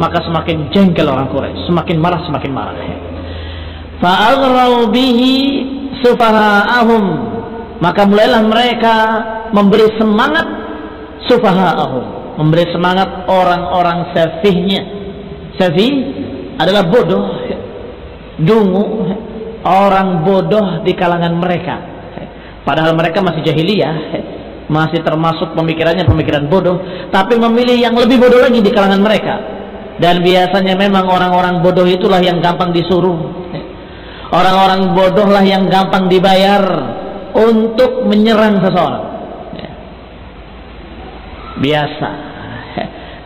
maka semakin jengkel orang Quraisy, semakin marah. Fa'aghrau bihi sufaha'ahum, maka mulailah mereka memberi semangat sufaha'ahum, memberi semangat orang-orang safihnya. Safih adalah bodoh, dungu, orang bodoh di kalangan mereka. Padahal mereka masih jahiliyah, masih termasuk pemikirannya pemikiran bodoh, tapi memilih yang lebih bodoh lagi di kalangan mereka. Dan biasanya memang orang-orang bodoh itulah yang gampang disuruh. Orang-orang bodohlah yang gampang dibayar untuk menyerang seseorang. Biasa.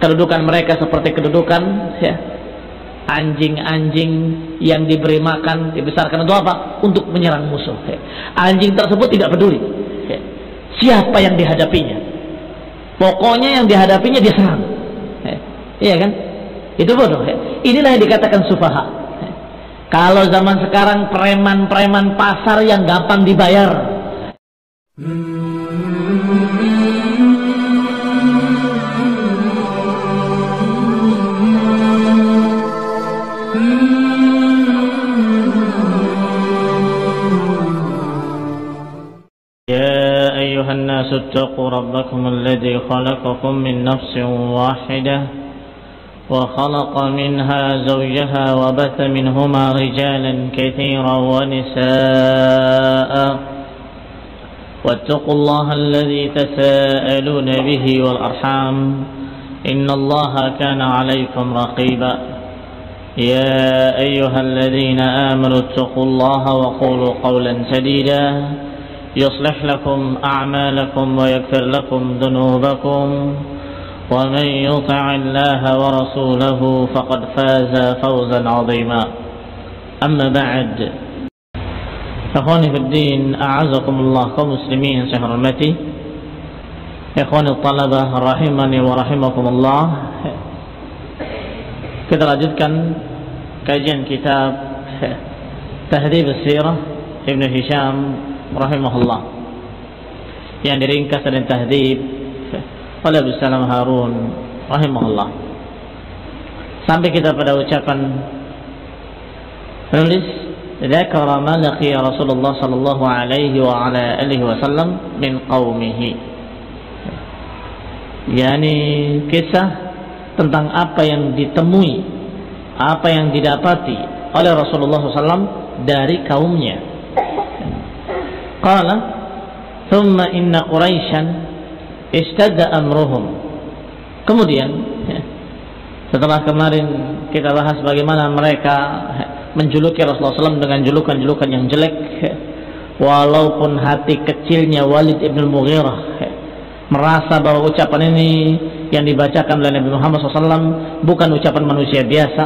Kedudukan mereka seperti kedudukan anjing-anjing yang diberi makan, dibesarkan untuk apa? Untuk menyerang musuh. Anjing tersebut tidak peduli siapa yang dihadapinya. Pokoknya yang dihadapinya dia serang. Iya kan? Itu bodoh. Inilah yang dikatakan sufaha. Kalau zaman sekarang preman-preman pasar yang gampang dibayar. يا أيها الناس اتقوا ربكم الذي خلقكم من نفس واحدة وخلق منها زوجها وبث منهما رجالا كثيرا ونساء واتقوا الله الذي تساءلون به والأرحام إن الله كان عليكم رقيبا يا أيها الذين آمنوا اتقوا الله وقولوا قولا سديدا يصلح لكم أعمالكم ويغفر لكم ذنوبكم ومن يطع الله ورسوله فقد فاز فوزا عظيما أما بعد إخواني في الدين أعزكم الله kaum muslimin saya hormati ikhwani talabah rahimani wa rahimakumullah. Kita lanjutkan kajian kitab Tahdhib as-Sirah Ibn Hisham rahimahullah yang diringkas dan tahdhib oleh Abu Salam Harun rahimahullah, sampai kita pada ucapan penulis dzakara ma laqiya Rasulullah sallallahu alaihi wa ala alihi wasallam min qaumihi, yakni kisah tentang apa yang ditemui, apa yang didapati oleh Rasulullah SAW dari kaumnya. Qala thumma inna Quraisyan ishtadda amruhum. Kemudian setelah kemarin kita bahas bagaimana mereka menjuluki Rasulullah SAW dengan julukan-julukan yang jelek, walaupun hati kecilnya Walid ibn al-Mughirah merasa bahwa ucapan ini yang dibacakan oleh Nabi Muhammad SAW bukan ucapan manusia biasa,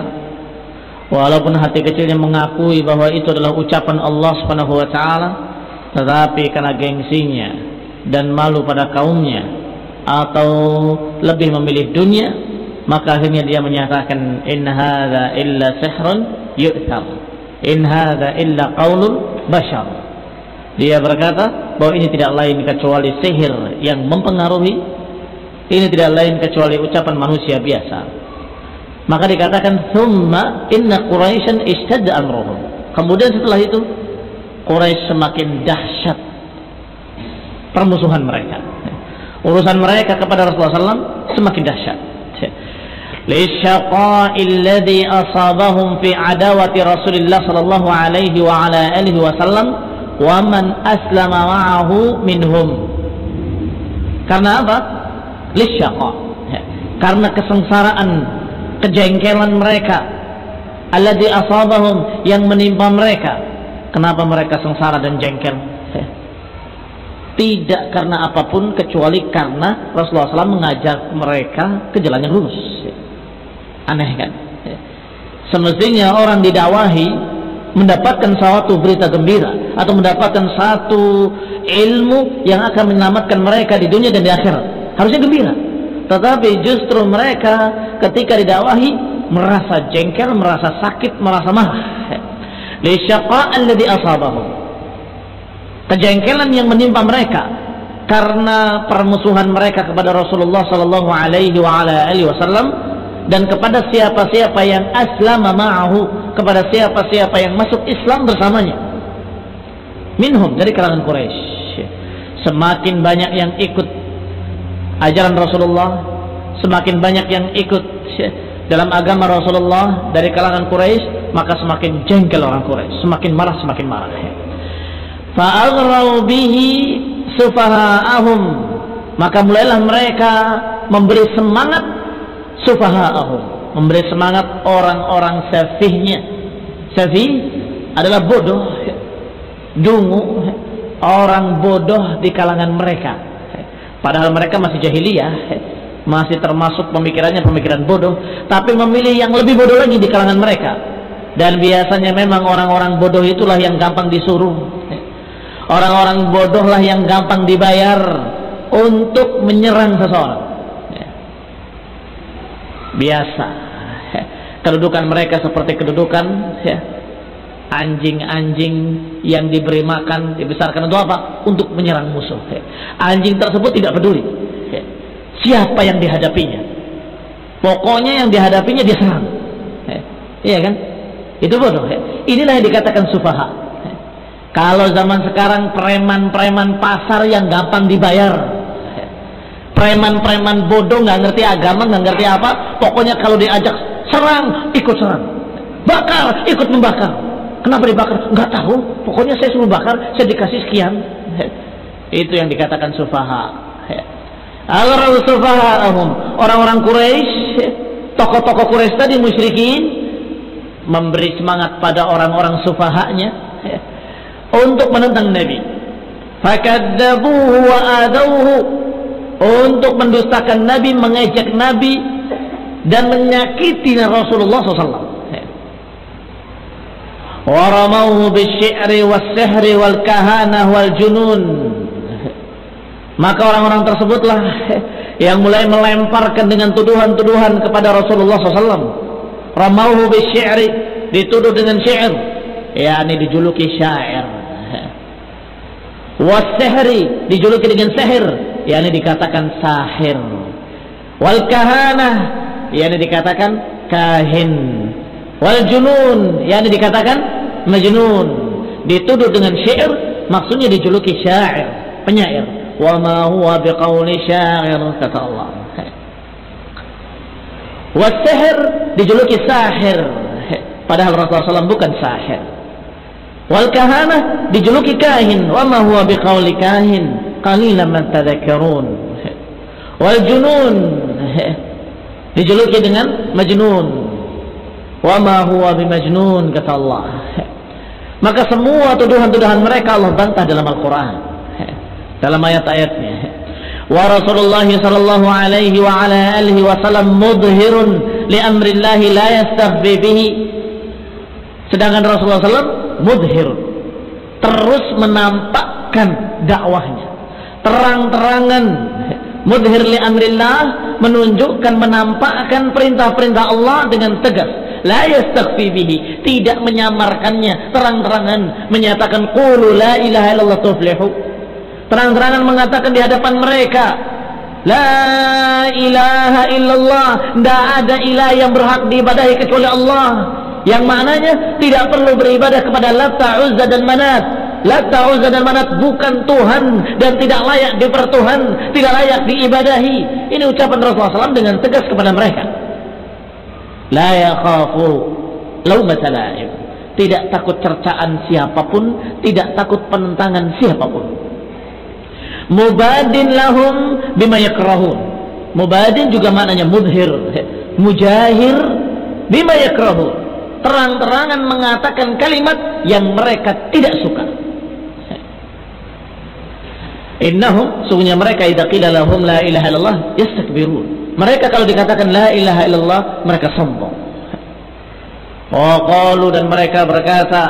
walaupun hati kecilnya mengakui bahwa itu adalah ucapan Allah Subhanahu wa Ta'ala, tetapi karena gengsinya dan malu pada kaumnya atau lebih memilih dunia, maka akhirnya dia menyatakan in hadza illa sihrun yu'thar, in hadza illa qaulul bashar. Dia berkata bahwa ini tidak lain kecuali sihir yang mempengaruhi, ini tidak lain kecuali ucapan manusia biasa. Maka dikatakan thumma inna Quraisyan ishtadda amruhum. Kemudian setelah itu Quraisy semakin dahsyat permusuhan mereka, urusan mereka kepada Rasulullah SAW semakin dahsyat. Lisyaqa'il ladzi asabahum fi adawati Rasulillah sallallahu alaihi wa ala alihi wasallam wa man aslama ma'ahu minhum. Karena apa? Lisyaqa', karena kesengsaraan, kejengkelan mereka, alladzi asabahum, yang menimpa mereka. Kenapa mereka sengsara dan jengkel? Tidak karena apapun kecuali karena Rasulullah SAW mengajak mereka ke jalan yang lurus. Aneh kan? Semestinya orang didakwahi mendapatkan suatu berita gembira atau mendapatkan satu ilmu yang akan menyelamatkan mereka di dunia dan di akhirat, harusnya gembira. Tetapi justru mereka ketika didakwahi merasa jengkel, merasa sakit, merasa marah. Lisyaqa' alladhi asabahum, kejengkelan yang menimpa mereka karena permusuhan mereka kepada Rasulullah sallallahu alaihi wa ala alihi wasallam dan kepada siapa-siapa yang aslama ma'ahu, kepada siapa-siapa yang masuk Islam bersamanya. Minhum, dari kalangan Quraisy. Semakin banyak yang ikut ajaran Rasulullah, semakin banyak yang ikut dalam agama Rasulullah dari kalangan Quraisy, maka semakin jengkel orang Quraisy, semakin marah, semakin marah. Fa'aghrau bihi sufaha'ahum, maka mulailah mereka memberi semangat sufaha'ahum, memberi semangat orang-orang safihnya. Safih adalah bodoh, dungu, orang bodoh di kalangan mereka. Padahal mereka masih jahiliyah, masih termasuk pemikirannya pemikiran bodoh, tapi memilih yang lebih bodoh lagi di kalangan mereka. Dan biasanya memang orang-orang bodoh itulah yang gampang disuruh, orang-orang bodoh lah yang gampang dibayar untuk menyerang seseorang. Biasa kedudukan mereka seperti kedudukan anjing-anjing yang diberi makan, dibesarkan untuk apa? Untuk menyerang musuh. Anjing tersebut tidak peduli siapa yang dihadapinya, pokoknya yang dihadapinya dia serang. Iya kan? Itu bodoh. Inilah yang dikatakan sufaha. Kalau zaman sekarang preman-preman pasar yang gampang dibayar, preman-preman bodoh, nggak ngerti agama, nggak ngerti apa, pokoknya kalau diajak serang ikut serang, bakar ikut membakar. Kenapa dibakar? Nggak tahu, pokoknya saya suruh bakar, saya dikasih sekian. Itu yang dikatakan sufaha. Al-Rasul sufaha'ahum, orang-orang Quraisy, tokoh-tokoh Quraisy tadi musyrikin, memberi semangat pada orang-orang sufahanya untuk menentang Nabi. Fakadzabuhu wa adauhu, untuk mendustakan Nabi, mengejek Nabi dan menyakiti Rasulullah SAW. Waramauhu bisy'ri was-sihri wal kahanah wal junun, maka orang-orang tersebutlah yang mulai melemparkan dengan tuduhan-tuduhan kepada Rasulullah SAW. Ramauhu bisy'ri, dituduh dengan syair, yakni dijuluki syair. Was-sihri, dijuluki dengan sihir, yakni dikatakan sahir. Wal kahanah, yakni dikatakan kahin. Wal junun, yakni dikatakan majnun, dituduh dengan syair, maksudnya dijuluki syair, penyair. Wa ma huwa biqauli syair, kata Allah. Was-sihr, dijuluki sahir, padahal Rasulullah SAW bukan sahir. Wal kahanah, dijuluki kahin, wa ma huwa biqauli kahin, qalilan man tadhakkarun. Wal junun, dijuluki dengan majnun, wa ma huwa bimajnun, kata Allah. Maka semua tuduhan-tuduhan mereka Allah bantah dalam Al-Quran, dalam ayat-ayatnya. Wa Rasulullah sallallahu alaihi wa ala alihi wasallam mudhirun li amrillahi la yastakhfi bihi. Sedangkan Rasulullah SAW mudhirun, terus menampakkan dakwahnya terang-terangan. Mudhir li amrillah, menunjukkan, menampakkan perintah-perintah Allah dengan tegas. La yastakhfi bihi, tidak menyamarkannya, terang-terangan menyatakan qulu la ilaha illallah tuflihu. Terang-terangan mengatakan di hadapan mereka, la ilaha illallah, tidak ada ilah yang berhak diibadahi kecuali Allah, yang maknanya tidak perlu beribadah kepada Lata, Uzza dan Manat. Lata, Uzza dan Manat bukan Tuhan dan tidak layak dipertuhan, tidak layak diibadahi. Ini ucapan Rasulullah SAW dengan tegas kepada mereka. La yakhafu laumata la'im, tidak takut cercaan siapapun, tidak takut penentangan siapapun. Mubadin lahum bima yakrahun. Mubadin juga maknanya mudhir, mujahir bima yakrahun, terang-terangan mengatakan kalimat yang mereka tidak suka. Innahum, sungguhnya mereka, idza qila lahum la ilaha illallah yastakbirun. Mereka kalau dikatakan la ilaha illallah, mereka sombong. Wa qalu, dan mereka berkata,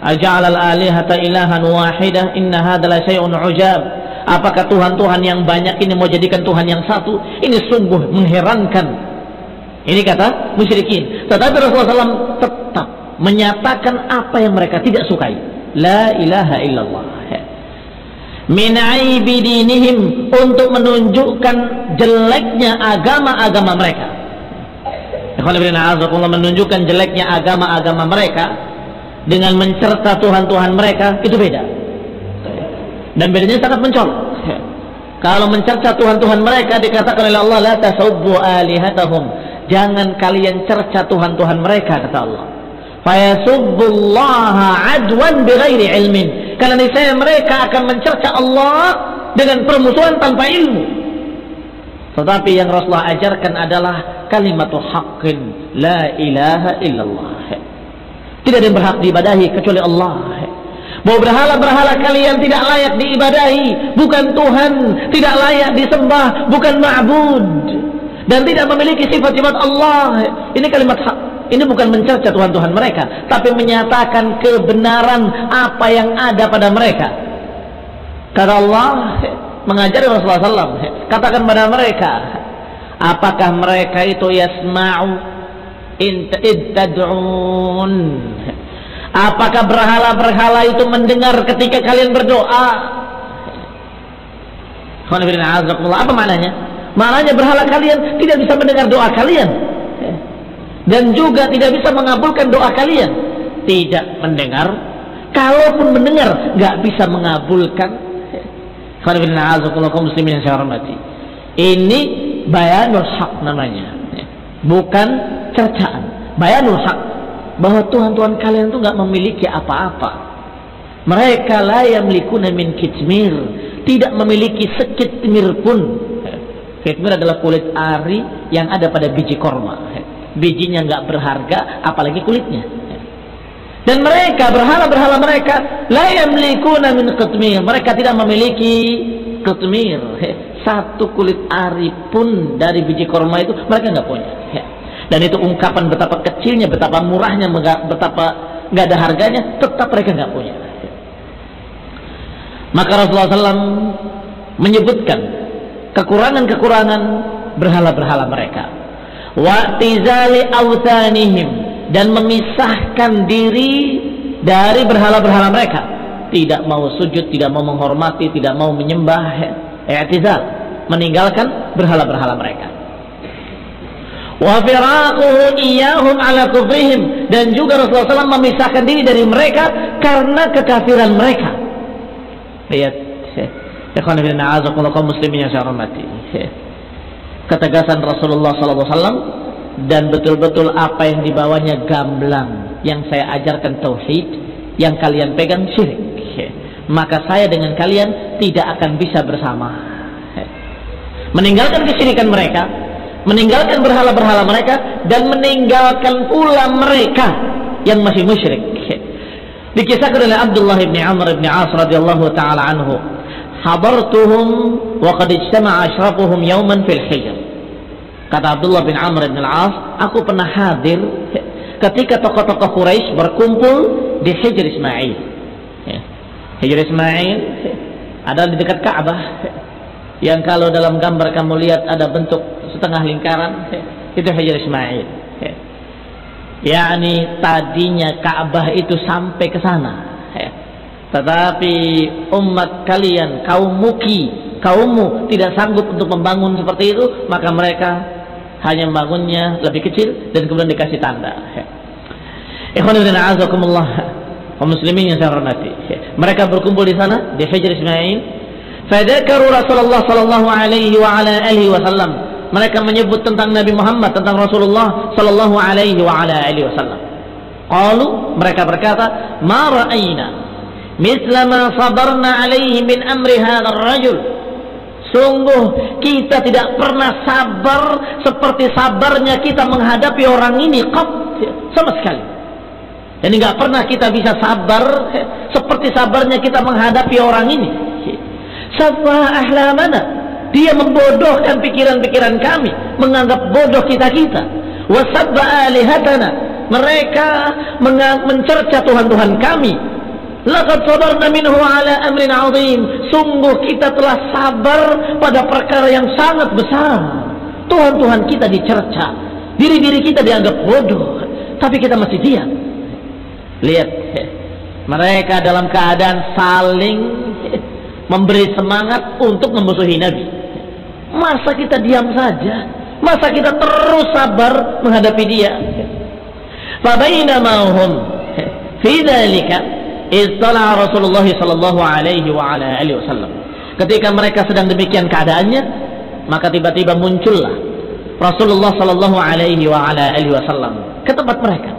aja'al al-alihata ilahan wahidah inna hadza la syai'un ujab. Apakah Tuhan-Tuhan yang banyak ini mau jadikan Tuhan yang satu? Ini sungguh mengherankan. Ini kata musyrikin. Tetapi Rasulullah SAW tetap menyatakan apa yang mereka tidak sukai. La ilaha illallah. Min aibi dinihim, untuk menunjukkan jeleknya agama-agama mereka. menunjukkan jeleknya agama-agama mereka dengan mencerca Tuhan-Tuhan mereka, itu beda. Dan bedanya sangat mencolok. Kalau mencerca Tuhan-Tuhan mereka, dikatakan oleh Allah, la tasubbu alihatahum, jangan kalian cerca Tuhan-Tuhan mereka, kata Allah. Fayasubbullaha adwan bighairi ilmin, karena niscaya mereka akan mencerca Allah dengan permusuhan tanpa ilmu. Tetapi yang Rasulullah ajarkan adalah kalimatul haqqin, la ilaha illallah. Tidak ada yang berhak diibadahi kecuali Allah. Bahwa berhala-berhala kalian tidak layak diibadahi, bukan Tuhan, tidak layak disembah, bukan ma'bud, dan tidak memiliki sifat-sifat Allah. Ini kalimat hak. Ini bukan mencerca Tuhan-Tuhan mereka, tapi menyatakan kebenaran apa yang ada pada mereka. Kata Allah, mengajari Rasulullah SAW, katakan pada mereka, apakah mereka itu yasma'u in tad'un? Apakah berhala-berhala itu mendengar ketika kalian berdoa? Apa maknanya? Maknanya berhala kalian tidak bisa mendengar doa kalian, dan juga tidak bisa mengabulkan doa kalian. Tidak mendengar, kalaupun mendengar nggak bisa mengabulkan. Muslimin yang saya hormati, ini bayanul haq namanya, bukan cercaan. Bayanul haq, bahwa Tuhan-Tuhan kalian itu nggak memiliki apa-apa. Mereka la yamlikuna min kitmir, tidak memiliki sekitmir pun. Kitmir adalah kulit ari yang ada pada biji korma. Bijinya nggak berharga, apalagi kulitnya. Dan mereka, berhala-berhala mereka, la yamlikuna min qitmir, mereka tidak memiliki qitmir. Satu kulit ari pun dari biji korma itu mereka nggak punya. Dan itu ungkapan betapa kecilnya, betapa murahnya, betapa nggak ada harganya, tetap mereka nggak punya. Maka Rasulullah SAW menyebutkan kekurangan-kekurangan berhala-berhala mereka. Wa'tizali awthanihim, dan memisahkan diri dari berhala-berhala mereka. Tidak mau sujud, tidak mau menghormati, tidak mau menyembah. I'tizal, meninggalkan berhala-berhala mereka. Wa firaquhu iyyahum ala kufrihim, dan juga Rasulullah SAW memisahkan diri dari mereka karena kekafiran mereka. Lihat, ikhwan fillah, a'azakumullah muslimin yang saya hormati. Ketegasan Rasulullah SAW, dan betul-betul apa yang dibawanya gamblang. Yang saya ajarkan tauhid, yang kalian pegang syirik. Maka saya dengan kalian tidak akan bisa bersama. Meninggalkan kesyirikan mereka, meninggalkan berhala-berhala mereka, dan meninggalkan pula mereka yang masih musyrik. Dikisahkan oleh Abdullah bin Amr bin As radhiyallahu taala anhu, hadartuhum wa qad ijtama'a ashrafuhum yawman fil hijr. Kata Abdullah bin Amr bin As, aku pernah hadir ketika tokoh-tokoh Quraisy berkumpul di Hijr Ismail. Hijr Ismail ada di dekat Ka'bah, yang kalau dalam gambar kamu lihat ada bentuk setengah lingkaran, itu Hijr Ismail. Yakni tadinya Ka'bah itu sampai ke sana, tetapi umat kalian, kaummu tidak sanggup untuk membangun seperti itu, maka mereka hanya membangunnya lebih kecil dan kemudian dikasih tanda. Ikhwan fillah, a'azakumullah wa muslimin yang saya hormati, mereka berkumpul di sana di Hijr Ismail. Fadzakaru Rasulullah sallallahu alaihi wa ala alihi wasallam, mereka menyebut tentang Nabi Muhammad, tentang Rasulullah sallallahu alaihi wa ala alihi wasallam. Qalu, mereka berkata, ma ra'ayna mithla ma sabarna alaihi min amri hadzal rajul. Sungguh kita tidak pernah sabar seperti sabarnya kita menghadapi orang ini sama sekali. Dan enggak pernah kita bisa sabar seperti sabarnya kita menghadapi orang ini. Safa ahlamana, dia membodohkan pikiran-pikiran kami, menganggap bodoh kita-kita. Wasabba alihatana, mereka mencerca Tuhan-Tuhan kami. Laqad sabarna minhu ala amrin azim, sungguh kita telah sabar pada perkara yang sangat besar. Tuhan-Tuhan kita dicerca, diri-diri kita dianggap bodoh, tapi kita masih diam. Lihat, mereka dalam keadaan saling memberi semangat untuk memusuhi Nabi. Masa kita diam saja? Masa kita terus sabar menghadapi dia? Fabainama hum fi dzalika istala Rasulullah sallallahu alaihi wa ala alihi wasallam. Ketika mereka sedang demikian keadaannya, maka tiba-tiba muncullah Rasulullah sallallahu alaihi wa ala alihi wasallam ke tempat mereka.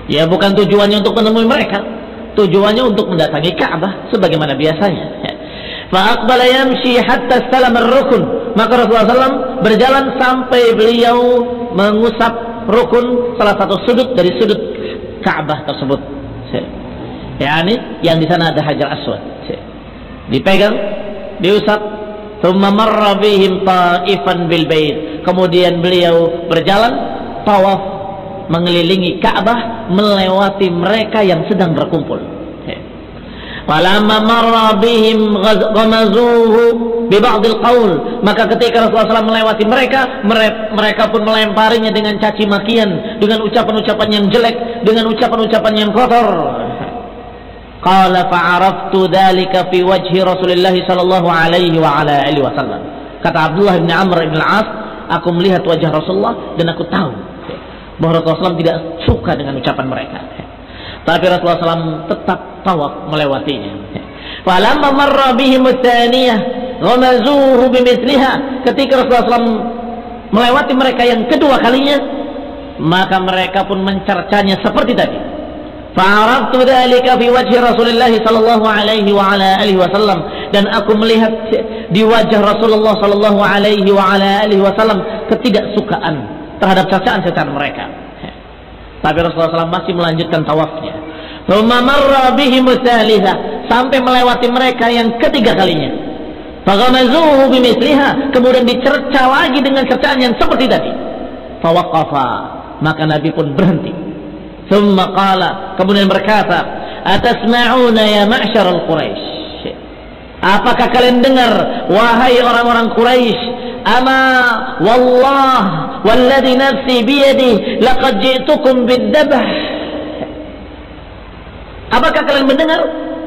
Ya, bukan tujuannya untuk menemui mereka, tujuannya untuk mendatangi Ka'bah sebagaimana biasanya. Fa'aqbala yamshi hatta istalama ar-rukun. Maka Rasulullah SAW berjalan sampai beliau mengusap rukun, salah satu sudut dari sudut Ka'bah tersebut. Yani yang di sana ada Hajar Aswad. Dipegang, diusap, thumma marra bihim ta'ifan bil bait. Kemudian beliau berjalan tawaf mengelilingi Ka'bah, melewati mereka yang sedang berkumpul. Falamma marra bihim ghamazuhu bi ba'dil qaul. Maka ketika Rasulullah SAW melewati mereka, mereka pun melemparinya dengan caci makian, dengan ucapan-ucapan yang jelek, dengan ucapan-ucapan yang kotor. Qala fa'araftu dzalika fi wajhi Rasulillah sallallahu alaihi wa ala alihi wasallam. Kata Abdullah bin Amr bin Al-As, aku melihat wajah Rasulullah dan aku tahu bahwa Rasulullah SAW tidak suka dengan ucapan mereka. Tapi Rasulullah SAW tetap tawaf melewatinya. Falamma marra bihim ats-tsaniyah ghamazuhu bimithliha. Ketika Rasulullah SAW melewati mereka yang kedua kalinya, maka mereka pun mencercanya seperti tadi. Fa'araftu dzalika fi wajhi Rasulillah sallallahu alaihi wa ala alihi wasallam, dan aku melihat di wajah Rasulullah sallallahu alaihi wa ala alihi wasallam ketidaksukaan terhadap cercaan-cercaan mereka. Tapi Rasulullah SAW masih melanjutkan tawafnya. Thumma marra bihim ats-tsalitsah, sampai melewati mereka yang ketiga kalinya. Faghamazuhu bimithliha, kemudian dicerca lagi dengan cercaan yang seperti tadi. Fawaqafa, maka Nabi pun berhenti. Thumma qala, kemudian berkata, atasma'una ya ma'syaral Quraisy? Apakah kalian dengar wahai orang-orang Quraisy? Ama wallah walladhi nafsi biyadi laqad ji'tukum bid-dabh. Apakah kalian mendengar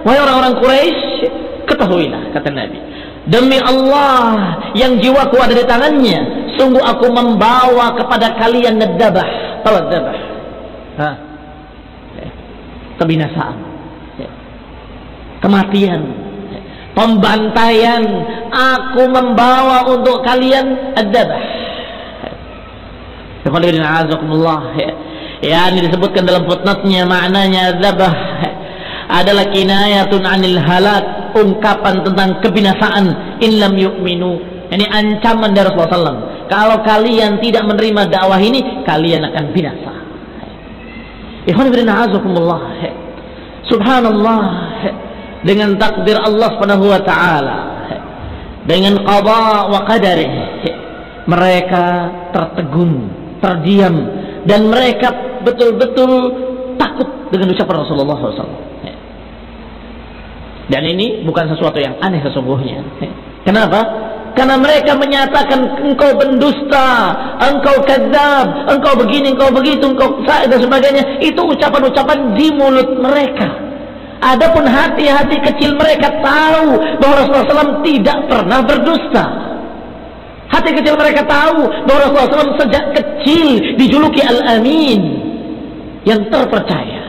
wahai orang-orang Quraisy? Ketahuilah, kata Nabi, demi Allah yang jiwaku ada di tangannya, sungguh aku membawa kepada kalian ad-dabh. Apa ad-dabh? Kebinasaan, kematian, pembantaian. Aku membawa untuk kalian ad-dabh. Ya, ini disebutkan dalam footnote-nya, maknanya ad-dabh adalah kinayatun anil halak, ungkapan tentang kebinasaan. In lam yu'minu, ini ancaman dari Rasulullah SAW. Kalau kalian tidak menerima dakwah ini, kalian akan binasa. Subhanallah, dengan takdir Allah Subhanahu wa taala, dengan qada wa qadarih, mereka tertegun, terdiam, dan mereka betul-betul takut dengan ucapan Rasulullah SAW. Dan ini bukan sesuatu yang aneh sesungguhnya. Kenapa? Karena mereka menyatakan engkau pendusta, engkau kadzab, engkau begini, engkau begitu, engkau sa'id dan sebagainya. Itu ucapan-ucapan di mulut mereka. Adapun hati-hati kecil mereka tahu bahwa Rasulullah SAW tidak pernah berdusta. Hati kecil mereka tahu bahwa Rasulullah SAW sejak kecil dijuluki Al-Amin, yang terpercaya.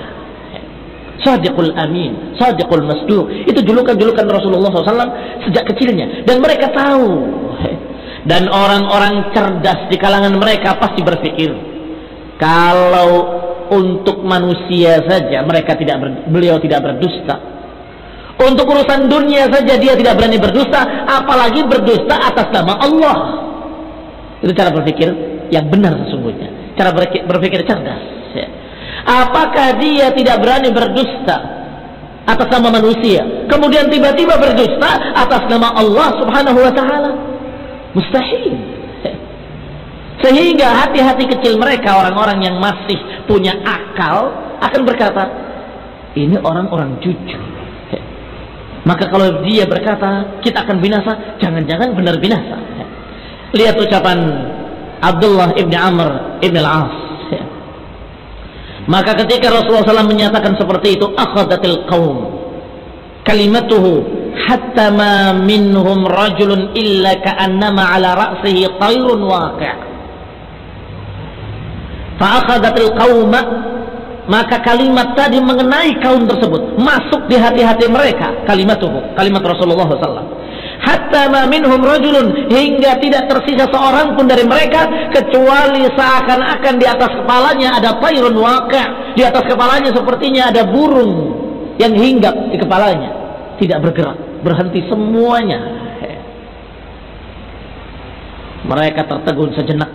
Sadiqul Amin, Sadiqul Masduq. Itu julukan-julukan Rasulullah SAW sejak kecilnya. Dan mereka tahu. Dan orang-orang cerdas di kalangan mereka pasti berpikir, kalau untuk manusia saja beliau tidak berdusta, untuk urusan dunia saja dia tidak berani berdusta, apalagi berdusta atas nama Allah. Itu cara berpikir yang benar sesungguhnya, cara berpikir cerdas. Apakah dia tidak berani berdusta atas nama manusia, kemudian tiba-tiba berdusta atas nama Allah Subhanahu wa taala? Mustahil. Sehingga hati-hati kecil mereka, orang-orang yang masih punya akal, akan berkata, ini orang-orang jujur. Maka kalau dia berkata kita akan binasa, jangan-jangan benar binasa. Lihat ucapan Abdullah ibn Amr ibn Al-As. Maka ketika Rasulullah SAW menyatakan seperti itu, akhadatil qaum kalimatuhu hatta ma minhum rajulun illa ka'annama ala ra'sihi tayrun waqi'. Fa akhadhatil qauma, maka kalimat tadi mengenai kaum tersebut, masuk di hati-hati mereka, kalimat Rasulullah SAW. Hatta ma minhum rajulun, hingga tidak tersisa seorang pun dari mereka kecuali seakan-akan di atas kepalanya ada tayrun waqi', di atas kepalanya sepertinya ada burung yang hinggap di kepalanya, tidak bergerak, berhenti semuanya. Mereka tertegun sejenak,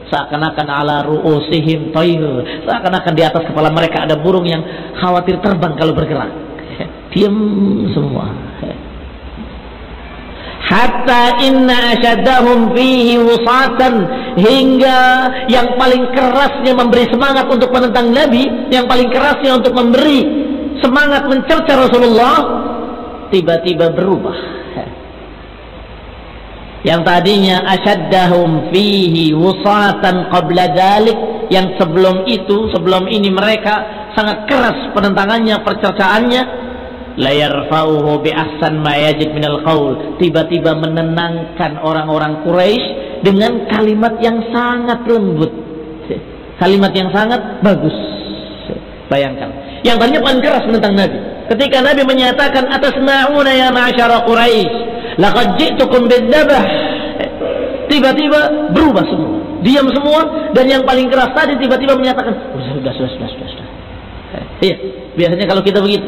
seakan-akan ala ru'usihim tayr, seakan-akan di atas kepala mereka ada burung yang khawatir terbang kalau bergerak. Diam semua. Hatta inna asyaddahum fihi wusatan, hingga yang paling kerasnya memberi semangat untuk menentang Nabi, yang paling kerasnya untuk memberi semangat mencerca Rasulullah, tiba-tiba berubah. Yang tadinya asyaddahum fihi wusatan qabla dzalik, yang sebelum itu, sebelum ini mereka sangat keras penentangannya, percercaannya, la yarfa'uhu bi ahsan ma yajid minal qaul, tiba-tiba menenangkan orang-orang Quraisy dengan kalimat yang sangat lembut, kalimat yang sangat bagus. Bayangkan, yang tadinya paling keras menentang Nabi, ketika Nabi menyatakan atasma'una ya ma'syara Quraisy laqad ji'tukum bidzabh, tiba-tiba berubah semua, diam semua, dan yang paling keras tadi tiba-tiba menyatakan sudah. Iya, biasanya kalau kita begitu,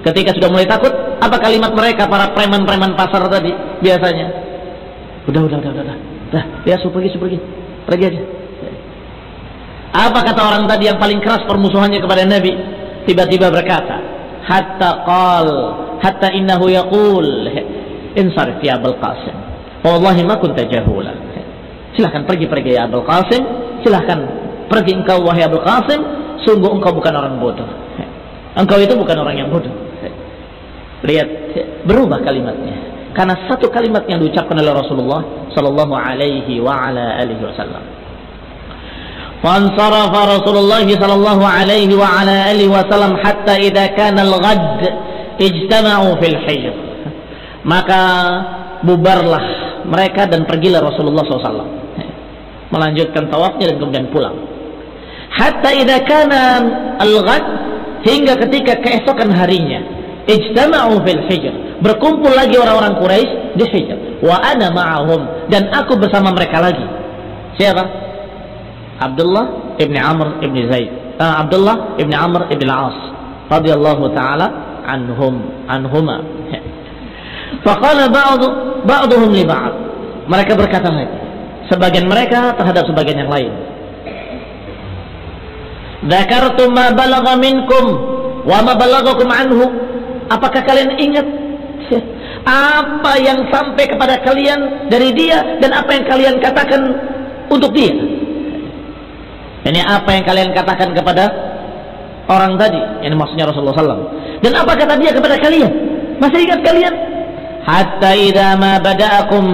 ketika sudah mulai takut, apa kalimat mereka para preman-preman pasar tadi biasanya? Udah, ya pergi aja. Apa kata orang tadi yang paling keras permusuhannya kepada Nabi? Tiba-tiba berkata, hatta innahu yaqul insarif ya Abul Qasim, wallahi ma kunta jahula. Silahkan pergi ya Abul Qasim, silahkan pergi engkau wahai Abul Qasim, sungguh engkau bukan orang bodoh. Engkau itu bukan orang yang bodoh. Lihat, berubah kalimatnya karena satu kalimat yang diucapkan oleh Rasulullah sallallahu alaihi wa ala alihi wasallam. Fansarafa Rasulullah sallallahu alaihi wa ala alihi wasallam hatta idza kana al-ghad ijtama'u fil hijr. Maka bubarlah mereka dan pergilah Rasulullah SAW melanjutkan tawafnya dan kemudian pulang. Hatta idza kana al-ghad, hingga ketika keesokan harinya, ijtama'u fil hijr, berkumpul lagi orang-orang Quraisy di Hijr, wa ana ma'ahum, dan aku bersama mereka lagi. Siapa? Abdullah ibn Amr ibn Zaid, Abdullah ibn Amr ibn Al-As radhiyallahu ta'ala anhuma. Faqala ba'duhum li ba'd, mereka berkata lagi, sebagian mereka terhadap sebagian yang lain, dzakartum ma balagha minkum wa ma balaghakum anhu, apakah kalian ingat apa yang sampai kepada kalian dari dia dan apa yang kalian katakan untuk dia? Ini apa yang kalian katakan kepada orang tadi, ini maksudnya Rasulullah SAW, dan apa kata dia kepada kalian? Masih ingat kalian? Hatta idza ma bada'akum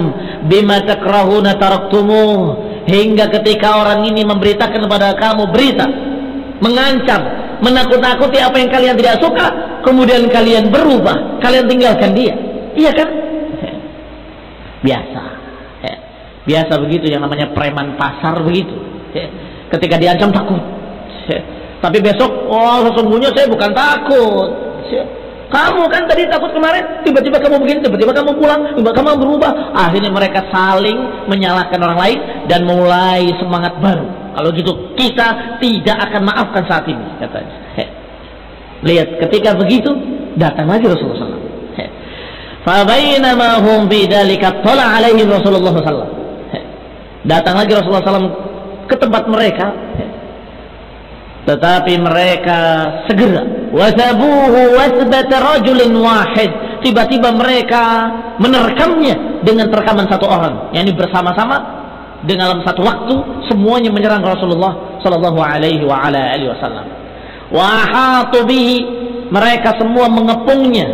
bima takrahuna taraktumuh, hingga ketika orang ini memberitakan kepada kamu berita, mengancam, menakut-nakuti apa yang kalian tidak suka, kemudian kalian berubah, kalian tinggalkan dia. Iya kan? Biasa begitu, yang namanya preman pasar begitu. Ketika diancam takut, tapi besok, oh sesungguhnya saya bukan takut. Kamu kan tadi takut kemarin, tiba-tiba kamu begini, tiba-tiba kamu pulang, tiba-tiba kamu berubah. Akhirnya mereka saling menyalahkan orang lain dan mulai semangat baru. Kalau gitu kita tidak akan maafkan saat ini, katanya. Lihat, ketika begitu datang lagi Rasulullah SAW. Fa bainama hum bidzalika tala alaihim Rasulullah SAW. Datang lagi Rasulullah SAW ke tempat mereka, tetapi mereka segera wasabuhu wasbata rajulin wahid, tiba-tiba mereka menerkamnya dengan terkaman satu orang, yakni bersama-sama dalam satu waktu semuanya menyerang Rasulullah sallallahu alaihi wa ala alihi wasallam. Wa ahatu bihi, mereka semua mengepungnya,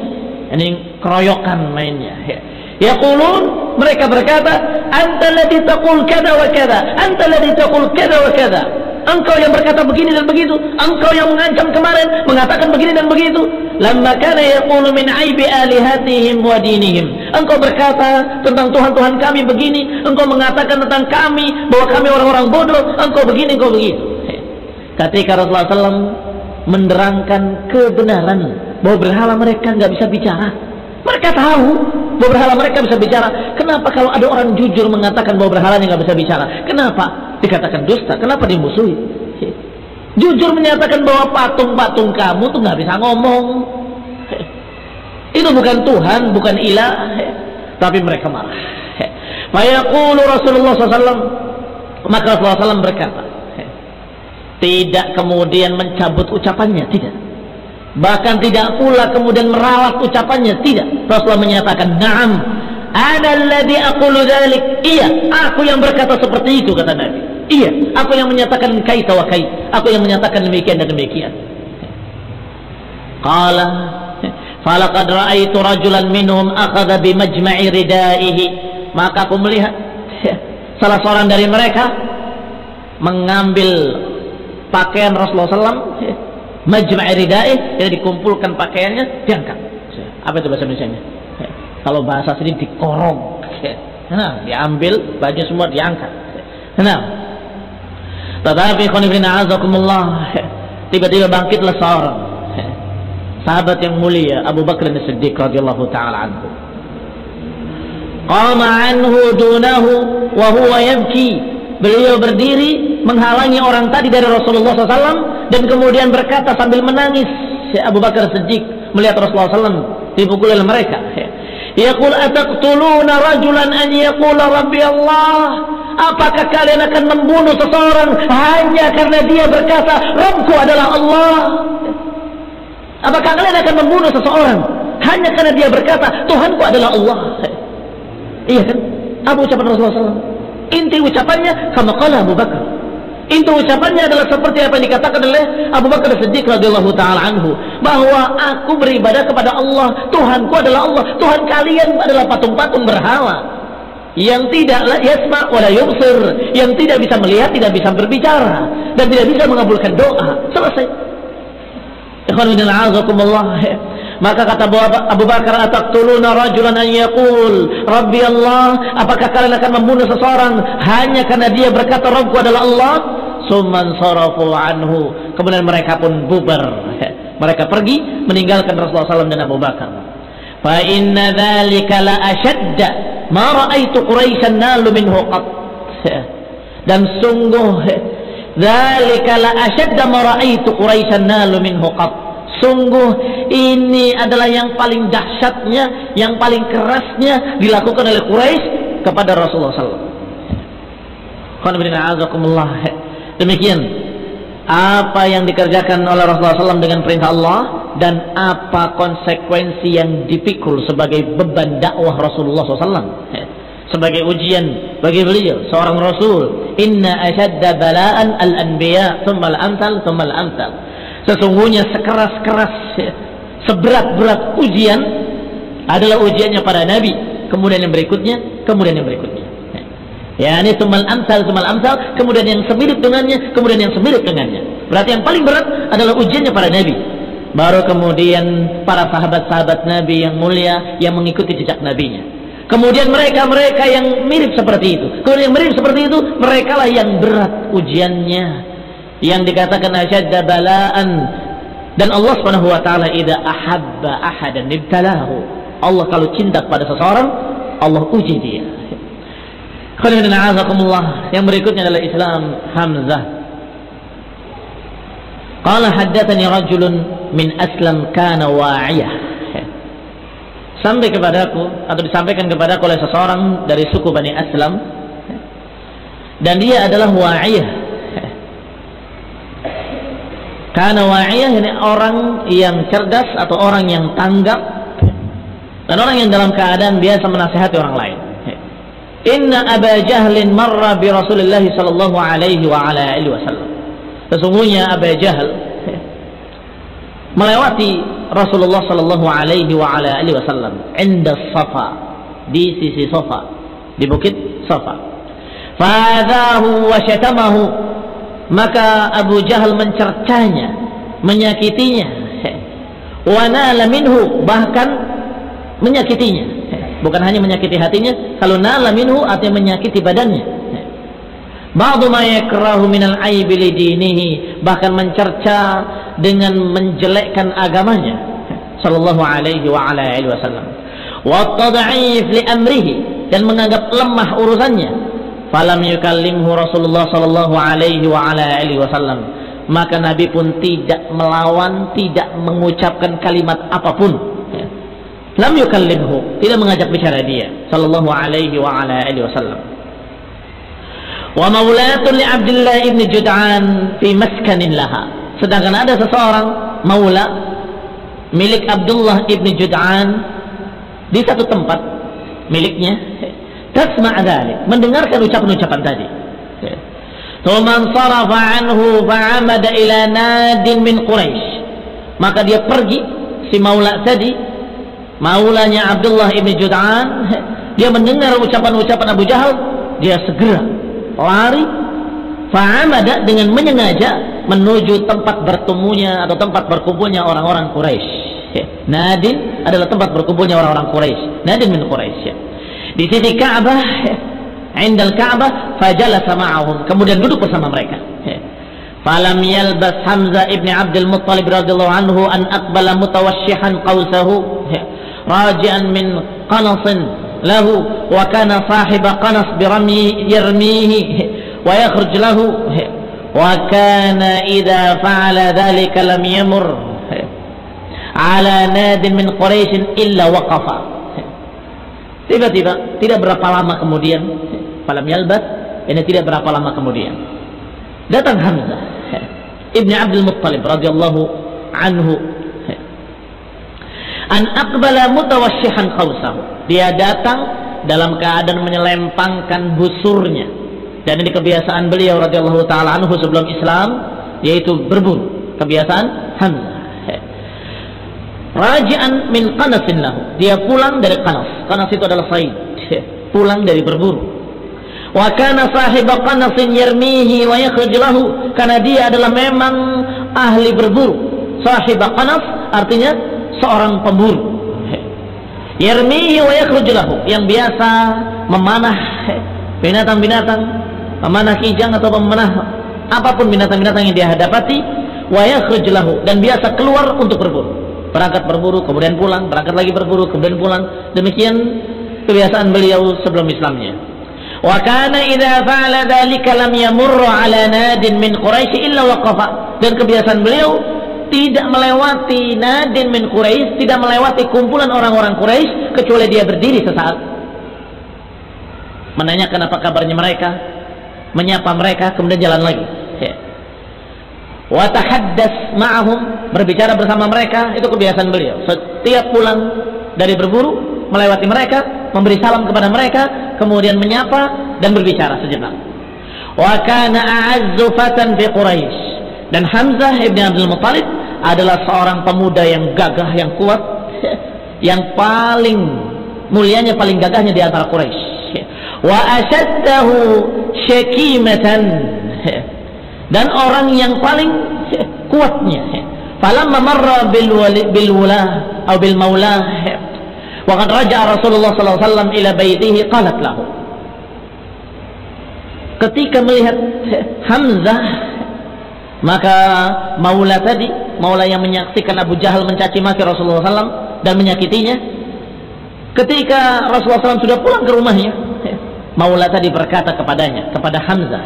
ini keroyokan mainnya. Yaqulun, mereka berkata, anta ladzi taqul kada wa kada, anta ladzi taqul kada wa kada. Engkau yang berkata begini dan begitu, engkau yang mengancam kemarin, mengatakan begini dan begitu. lamma kana yaqulu min aibi alihatihim wa dinihim. Engkau berkata tentang Tuhan-Tuhan kami begini, engkau mengatakan tentang kami bahwa kami orang-orang bodoh, engkau begini, engkau begitu. Ketika Rasulullah SAW menerangkan kebenaran bahwa berhala mereka nggak bisa bicara, mereka tahu bahwa berhala mereka bisa bicara. Kenapa kalau ada orang jujur mengatakan bahwa berhalanya nggak bisa bicara, kenapa dikatakan dusta? Kenapa dimusuhi? Jujur menyatakan bahwa patung-patung kamu tuh nggak bisa ngomong, itu bukan Tuhan, bukan ilah, tapi mereka marah. Fayaqulu Rasulullah SAW, maka Rasulullah SAW berkata, tidak kemudian mencabut ucapannya, tidak. Bahkan tidak pula kemudian meralat ucapannya, tidak. Rasulullah menyatakan, na'am, ana alladhi aqulu dzalik. Iya, aku yang berkata seperti itu, kata Nabi. Iya, aku yang menyatakan kaita wa kait. Aku yang menyatakan demikian dan demikian. Qala falaqad ra'aitu rajulan minhum akhadha bi majma'i ridaihi. Maka aku melihat salah seorang dari mereka mengambil pakaian Rasulullah SAW, majma'i ridaihi, jadi dikumpulkan pakaiannya, diangkat. Apa itu bahasa Indonesianya? Kalau bahasa sini dikorong. Nah, diambil baju semua diangkat. Nah, tetapi khonifina azakumullah, tiba-tiba bangkitlah seorang sahabat yang mulia Abu Bakar As-Siddiq radhiyallahu taala anhu. Qama anhu dunahu wa huwa yabki. Beliau berdiri menghalangi orang tadi dari Rasulullah SAW dan kemudian berkata sambil menangis. Abu Bakar As-Siddiq melihat Rasulullah SAW dipukul oleh mereka. Yaqul ataqtuluna rajulan an yaqula rabbi Allah. Apakah kalian akan membunuh seseorang hanya karena dia berkata Rabbku adalah Allah? Apakah kalian akan membunuh seseorang hanya karena dia berkata Tuhanku adalah Allah? Iya kan? Apa ucapan Rasulullah SAW? Inti ucapannya kama qala Abu Bakar. Inti ucapannya adalah seperti apa yang dikatakan oleh Abu Bakar As-Siddiq radhiyallahu taala anhu, bahwa aku beribadah kepada Allah, Tuhanku adalah Allah. Tuhan kalian adalah patung-patung berhala yang tidak yasma wala yubsir, yang tidak bisa melihat, tidak bisa berbicara dan tidak bisa mengabulkan doa. Selesai. Ikhwan fillah azakumullah. Maka kata Abu Bakar, ataqtuluna rajulan an yaqul Rabbi Allah. Apakah kalian akan membunuh seseorang hanya karena dia berkata Rabbku adalah Allah? Summan sarafu anhu. Kemudian mereka pun bubar. Mereka pergi meninggalkan Rasulullah SAW dan Abu Bakar. Fa inna dzalika la ashadda ma ra'aitu Quraisyan nalu minhu qat. Dan sungguh dzalika la ashadda ma ra'aitu Quraisyan nalu minhu qat. Sungguh ini adalah yang paling dahsyatnya, yang paling kerasnya dilakukan oleh Quraisy kepada Rasulullah SAW. Demikian apa yang dikerjakan oleh Rasulullah SAW dengan perintah Allah dan apa konsekuensi yang dipikul sebagai beban dakwah Rasulullah SAW, sebagai ujian bagi beliau seorang Rasul. Inna ashadda bala'an al-anbiya thumma al-amthal thumma al-amthal. Sesungguhnya sekeras-keras, seberat-berat ujian adalah ujiannya para nabi, kemudian yang berikutnya, kemudian yang berikutnya. Ya, ini sumal amsal, kemudian yang semirip dengannya, kemudian yang semirip dengannya. Berarti yang paling berat adalah ujiannya para nabi. Baru kemudian para sahabat-sahabat nabi yang mulia yang mengikuti jejak nabinya. Kemudian mereka-mereka yang mirip seperti itu. Kemudian yang mirip seperti itu, merekalah yang berat ujiannya, yang dikatakan asyadda bala'an. Dan Allah Subhanahu wa taala idza ahabba ahadan ibtalahu. Allah kalau cinta kepada seseorang, Allah uji dia. Yang berikutnya adalah Islam Hamzah. Qala haddatsani rajulun min Aslam kana wa'iyah. Sampai kepadaku atau disampaikan kepadaku oleh seseorang dari suku Bani Aslam, dan dia adalah wa'iyah. Karena wa'iyah ini orang yang cerdas atau orang yang tanggap dan orang yang dalam keadaan biasa menasihati orang lain. Inna Aba Jahlin marra bi Rasulillah sallallahu alaihi wa ala alihi wasallam. Sesungguhnya Aba Jahl melewati Rasulullah sallallahu alaihi wa ala alihi wasallam inda Safa, di sisi Safa, di bukit Safa. Fa'adahu wa syatamahu. Maka Abu Jahal mencercanya, menyakitinya. wa nala minhu, bahkan menyakitinya. Bukan hanya menyakiti hatinya, kalau nala minhu artinya menyakiti badannya. Ba'du ma yakrahu minal aibi li dinihi, bahkan mencerca dengan menjelekkan agamanya sallallahu alaihi wa ala alihi wasallam. Wa tad'if li amrihi, dan menganggap lemah urusannya. Falam yukallimhu Rasulullah sallallahu alaihi wa ala alihi wasallam, maka Nabi pun tidak melawan, tidak mengucapkan kalimat apapun. Lam yukallimhu, tidak mengajak bicara dia sallallahu alaihi wa ala alihi wasallam. Wa maulatun li Abdullah ibn Jud'an fi maskanin laha, sedangkan ada seseorang maula milik Abdullah ibn Jud'an di satu tempat miliknya, tasma' dzalik, mendengarkan ucapan-ucapan tadi. Tsumma sarafa anhu fa'amada ila nadin min Quraisy, maka dia pergi, si maula tadi, maulanya Abdullah ibn Jud'an, dia mendengar ucapan-ucapan Abu Jahal, dia segera lari, fa'amada, dengan menyengaja menuju tempat bertemunya atau tempat berkumpulnya orang-orang Quraisy. Nadin adalah tempat berkumpulnya orang-orang Quraisy. Nadin min Quraisy. Di sisi Ka'bah, indal Ka'bah, fajalasa ma'ahum, kemudian duduk bersama mereka. Falam yalbas Hamzah ibn Abdul Muttalib radhiyallahu anhu an aqbala mutawashshihan qawsahu raji'an min qanasin lahu, wa kana sahiba qanas birami yarmihi wa yakhruj lahu, wa kana idza fa'ala dhalika lam yamur ala nadin min Quraisy illa waqafa. Tiba-tiba, tidak berapa lama kemudian, falam yalbat, ini tidak berapa lama kemudian, datang Hamzah ibn Abdul Muttalib radhiyallahu anhu an aqbala mutawashshihan qawsahu, dia datang dalam keadaan menyelempangkan busurnya, dan ini kebiasaan beliau radhiyallahu taala anhu sebelum Islam, yaitu berburu, kebiasaan Hamzah. Raji'an min qanasin lahu, dia pulang dari qanas. Qanas itu adalah said, pulang dari berburu. Wa kana sahiba qanasin yarmihi wa yakhruj lahu, karena dia adalah memang ahli berburu. Sahiba qanas artinya seorang pemburu. Yarmihi wa yakhruj lahu, yang biasa memanah binatang-binatang, memanah kijang atau memanah apapun binatang-binatang yang dia hadapati, wa yakhruj lahu, dan biasa keluar untuk berburu. Berangkat berburu, kemudian pulang, berangkat lagi berburu, kemudian pulang. Demikian kebiasaan beliau sebelum Islamnya. Wa kana idza fa'ala dzalika lam yamurru 'ala nadin min Quraisy illa waqafa, dan kebiasaan beliau tidak melewati nadin min Quraisy, tidak melewati kumpulan orang-orang Quraisy kecuali dia berdiri sesaat, menanyakan apa kabarnya mereka, menyapa mereka, kemudian jalan lagi. Wa tahaddas ma'ahum, berbicara bersama mereka, itu kebiasaan beliau. Setiap pulang dari berburu, melewati mereka, memberi salam kepada mereka, kemudian menyapa dan berbicara sejenak. Wa kana a'azzu fatan fi Quraisy, dan Hamzah ibn Abdul Muttalib adalah seorang pemuda yang gagah, yang kuat, yang paling mulianya, paling gagahnya di antara Quraisy. Wa ashaddahu syakimatan, dan orang yang paling kuatnya. Falamma marra bil wala atau bil maula, wa qad raja'a Rasulullah sallallahu alaihi wasallam ila baitihi, qalat lahu, ketika melihat Hamzah, maka maula tadi, maula yang menyaksikan Abu Jahal mencaci maki Rasulullah SAW dan menyakitinya, ketika Rasulullah SAW sudah pulang ke rumahnya, maula tadi berkata kepadanya, kepada Hamzah,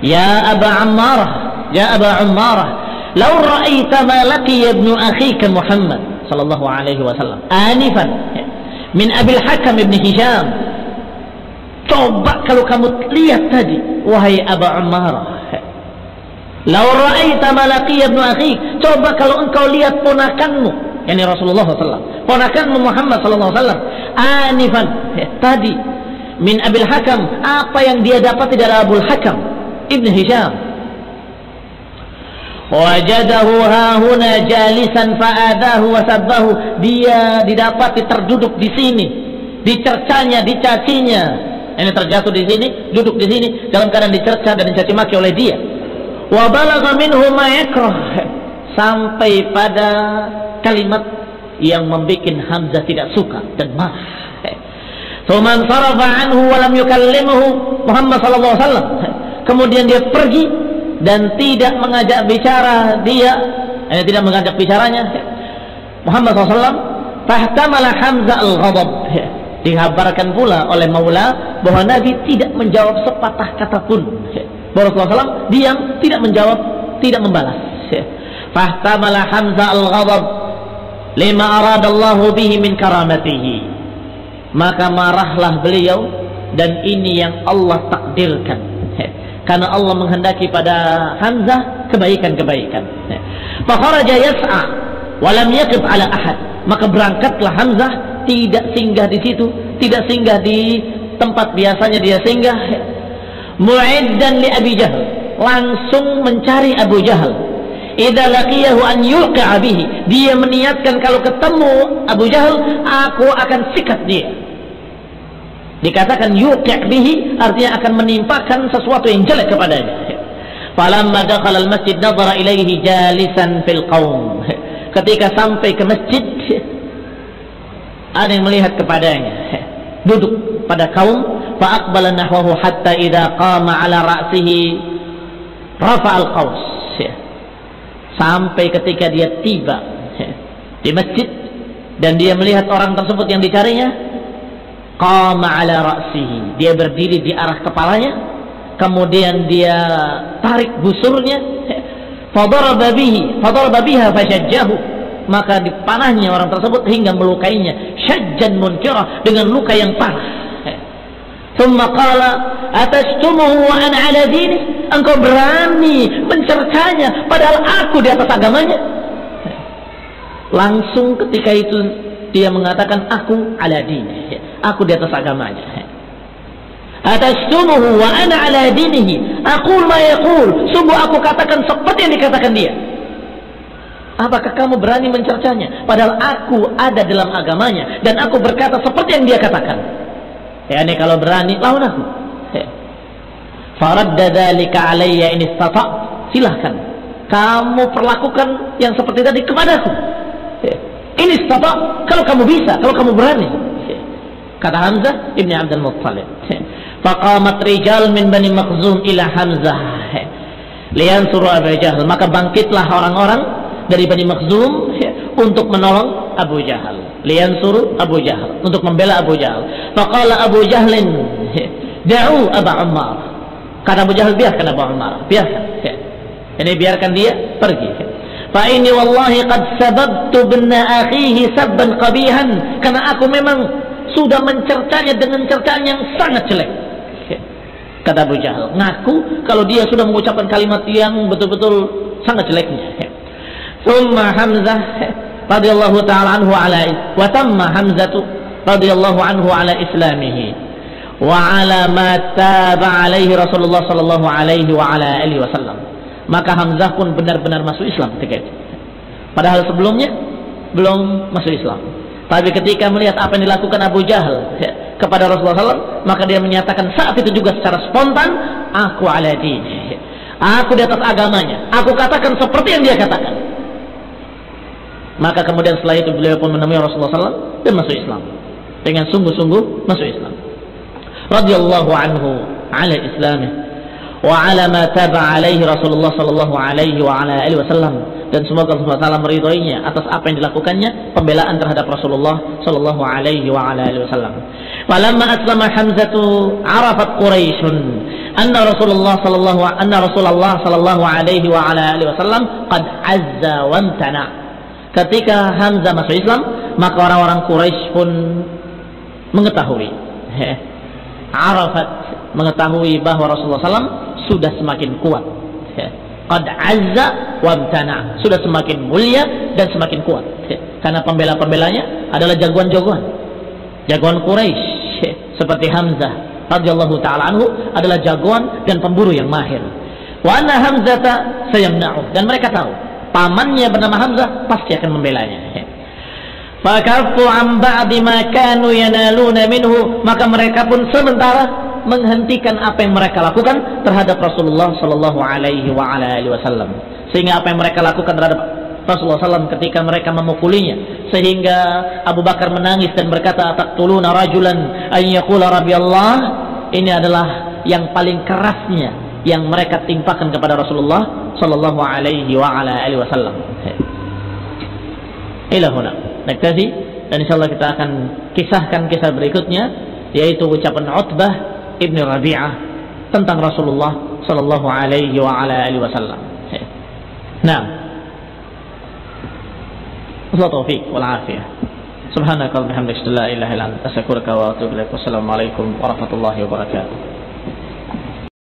ya Aba Ammarah, ya Aba Ammarah, law ra'aita ma laqiya ibnu akhika Muhammad sallallahu alaihi wasallam anifan min Abil Hakam ibn Hisham, coba kalau kamu lihat tadi, wahai Aba Ammarah, law ra'aita ma laqiya ibnu akhik, coba kalau engkau lihat ponakanmu, yakni Rasulullah SAW, ponakanmu Muhammad sallallahu alaihi wasallam, anifan, tadi, min Abil Hakam, apa yang dia dapati dari Abul Hakam Ibn Hisham, wajadahu hahuna jalisan fa'adahu wa sabbahu, dia didapati terduduk di sini, dicercanya, dicacinya, ini terjatuh di sini, duduk di sini dalam keadaan dicerca dan dicaci maki oleh dia. Wa balagha minhu ma yakrah, sampai pada kalimat yang membuat Hamzah tidak suka dan marah. Tsumman sarafa anhu wa lam yukallimuhu Muhammad sallallahu alaihi wasallam. Kemudian dia pergi dan tidak mengajak bicara tidak mengajak bicaranya Muhammad SAW. Fahtamala Hamzah al-ghadab. Dikabarkan pula oleh Maula bahwa Nabi tidak menjawab sepatah kata pun. Rasulullah SAW diam, tidak menjawab, tidak membalas. Fahtamala Hamzah al-ghadab lima aradallahu bihi min karamatihi. Maka marahlah beliau, dan ini yang Allah takdirkan, karena Allah menghendaki pada Hamzah kebaikan-kebaikan. Fakharaja yas'a wa lam yaqif ala ahad. Maka berangkatlah Hamzah, tidak singgah di situ, tidak singgah di tempat biasanya dia singgah. Mu'iddan li Abi Jahl, langsung mencari Abu Jahal. Idza laqiyahu an yuqi'a bihi, dia meniatkan kalau ketemu Abu Jahal aku akan sikat dia. Dikatakan yuqi' bihi artinya akan menimpakan sesuatu yang jelek kepadanya. Falamma dakhala al-masjid nadhara ilaihi jalisan fil qaum. Ketika sampai ke masjid, ada yang melihat kepadanya, duduk pada kaum. Fa aqbala nahwahu hatta idza qama ala ra'sihi rafa'a al-qaus. Sampai ketika dia tiba di masjid dan dia melihat orang tersebut yang dicarinya, qama ala ra'sihi, dia berdiri di arah kepalanya, kemudian dia tarik busurnya, fadaraba biha fashajjahu, maka dipanahnya orang tersebut hingga melukainya, syajjan munkirah, dengan luka yang parah. Thumma qala atastumuhu wa ana ala dini, engkau berani mencercanya padahal aku di atas agamanya. Langsung ketika itu dia mengatakan aku ala dini, aku di atas agamanya. Atastumuhu wa ana ala dinihi, aqul ma yaqul, sungguh aku katakan seperti yang dikatakan dia. Apakah kamu berani mencercanya padahal aku ada dalam agamanya dan aku berkata seperti yang dia katakan? Yani kalau berani lawan aku. Faradda dzalika alayya in istata', silahkan kamu perlakukan yang seperti tadi kepadaku. Ini istata', kalau kamu bisa, kalau kamu berani. Kata Hamzah ibn Abdul Muttalib. Faqamat rijal min Bani Makhzum ila Hamzah liyansuru Abu Jahal. Maka bangkitlah orang-orang dari Bani Makhzum untuk menolong Abu Jahal. Liyansuru Abu Jahal, untuk membela Abu Jahal. Faqala Abu Jahlin da'u Aba Ummar. Kata Abu Jahal, biarkan Abu Ummar, biarkan. Ini biarkan dia pergi. Fa inni wallahi qad sababtu binna akhihi sabban qabihan, karena aku memang sudah mencercanya dengan cercaan yang sangat jelek. Kata Abu Jahal, ngaku kalau dia sudah mengucapkan kalimat yang betul-betul sangat jeleknya. Thumma Hamzah radhiyallahu ta'ala anhu ala wa tamma Hamzatu radhiyallahu anhu ala islamihi wa ala ma taba alaihi Rasulullah sallallahu alaihi wa ala alihi wasallam. Maka Hamzah pun benar-benar masuk Islam ketika itu. Padahal sebelumnya belum masuk Islam. Tapi ketika melihat apa yang dilakukan Abu Jahal kepada Rasulullah SAW, maka dia menyatakan saat itu juga secara spontan, aku ala dini, aku di atas agamanya, aku katakan seperti yang dia katakan. Maka kemudian setelah itu beliau pun menemui Rasulullah SAW dan masuk Islam dengan sungguh-sungguh masuk Islam. Radhiyallahu anhu ala islamih wa ala ma taba alaihi Rasulullah sallallahu alaihi wa ala alihi wasallam, dan semoga Allah Taala meridhoinya atas apa yang dilakukannya, pembelaan terhadap Rasulullah sallallahu alaihi wa ala alihi wasallam. Falamma aslama Hamzatu arafat Quraisy anna Rasulullah sallallahu alaihi wa ala alihi wasallam qad azza wa amtana. Ketika Hamzah masuk Islam, maka orang-orang Quraisy pun mengetahui, arafat, mengetahui bahwa Rasulullah SAW sudah semakin kuat. Qad azza wa amtana, sudah semakin mulia dan semakin kuat. Karena pembela-pembelanya adalah jagoan-jagoan Quraisy, seperti Hamzah radhiyallahu taala anhu adalah jagoan dan pemburu yang mahir. Wa anna Hamzata sayamna'u, dan mereka tahu pamannya bernama Hamzah pasti akan membelanya. Fakaffu an ba'di ma kanu yanaluna minhu, maka mereka pun sementara menghentikan apa yang mereka lakukan terhadap Rasulullah sallallahu alaihi wa ala alihi wasallam. Sehingga apa yang mereka lakukan terhadap Rasulullah SAW ketika mereka memukulinya, sehingga Abu Bakar menangis dan berkata, "Ataqtuluna rajulan an yaqula rabbi Allah." Ini adalah yang paling kerasnya yang mereka timpakan kepada Rasulullah sallallahu alaihi wa ala alihi wasallam. Ila huna naktafi, dan insyaallah kita akan kisahkan kisah berikutnya, yaitu ucapan Utbah ibn Rabi'ah tentang Rasulullah sallallahu alaihi wa ala alihi wasallam. Naam. Wassalamu taufiq wal afiyah. Subhanaka wa bihamdika la ilaha illa anta astaghfiruka wa atubu ilaik. Wassalamu alaikum warahmatullahi wabarakatuh.